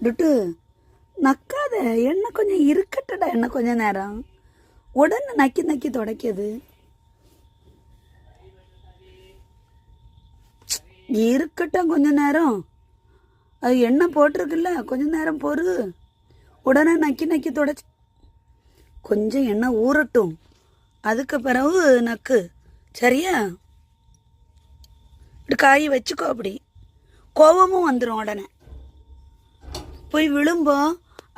டுட்டு நக்காத, எண்ணெய் கொஞ்சம் இருக்கட்டடா, எண்ணெய் கொஞ்சம் நேரம். உடனே நக்கி நக்கி துடைக்கிது. இருக்கட்டும் கொஞ்ச நேரம். அது எண்ணெய் போட்டிருக்குல்ல, கொஞ்ச நேரம் பொறு. உடனே நக்கி நக்கி துடைச்சி கொஞ்சம் எண்ணெய் ஊறட்டும், அதுக்கு பிறகு நக்கு. சரியா? இப்படி காய் வச்சுக்கோ. அப்படி கோபமும் வந்துடும். உடனே போய் விழும்போ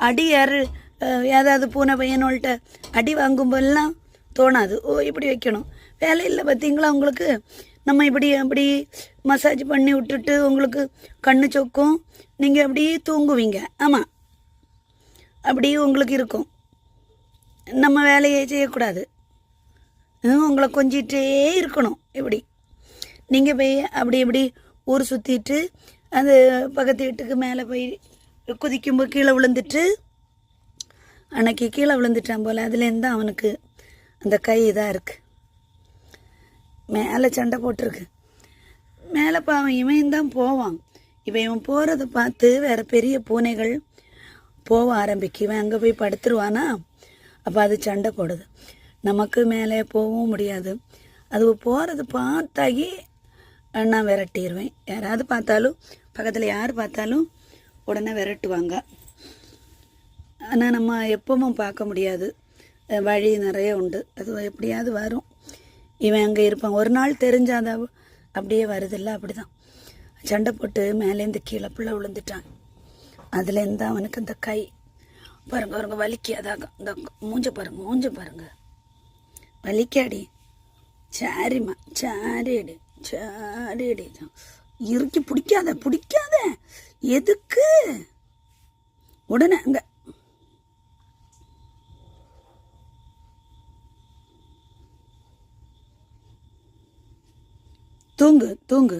அடி யாரு ஏதாவது பூனை பையனோள்கிட்ட அடி வாங்கும்போதெல்லாம் தோணாது. ஓ இப்படி வைக்கணும், வேலை இல்லை பார்த்தீங்களா உங்களுக்கு. நம்ம இப்படி அப்படி மசாஜ் பண்ணி விட்டுட்டு உங்களுக்கு கண்ணு சொக்கும், நீங்கள் அப்படியே தூங்குவீங்க. ஆமாம், அப்படியே உங்களுக்கு இருக்கும். நம்ம வேலையை செய்யக்கூடாது, உங்களை கொஞ்சிட்டே இருக்கணும். இப்படி நீங்கள் போய் அப்படி இப்படி ஊர் சுற்றிட்டு அது பக்கத்து வீட்டுக்கு மேலே போய் குதிக்கும்போது கீழே விழுந்துட்டு, அன்னைக்கு கீழே விழுந்துட்டான் போல், அதுலேருந்து அவனுக்கு அந்த கை இதாக இருக்குது. மேலே சண்டை போட்டிருக்கு. மேலே பாவன் இவன் தான் போவான். இவன் போகிறத பார்த்து வேறு பெரிய பூனைகள் போக ஆரம்பிக்கும். இவன் அங்கே போய் படுத்துருவானா, அப்போ அது சண்டை போடுது. நமக்கு மேலே போகவும் முடியாது. அது போகிறது பார்த்தாகி நான் விரட்டிடுவேன். யாராவது பார்த்தாலும், பக்கத்தில் யார் பார்த்தாலும் உடனே விரட்டுவாங்க. ஆனால் நம்ம எப்பவும் பார்க்க முடியாது, வழி நிறைய உண்டு. அது எப்படியாவது வரும். இவன் அங்கே இருப்பான். ஒரு நாள் தெரிஞ்சாதான் அப்படியே வருதில்ல. அப்படி தான் சண்டை போட்டு மேலேருந்து கீழே பிள்ளை விழுந்துட்டான். அதுலேருந்து அவனுக்கு அந்த கை பாருங்க பாருங்க வலிக்காதாக. இந்த மூஞ்ச பாருங்க, மூஞ்ச பாருங்க, வலிக்காடி. சாரிம்மா, சாரிடி, சாரிடி. இறுக்கி பிடிக்காத, பிடிக்காத. எதுக்கு? உடனே அங்கே தூங்கு, தூங்கு.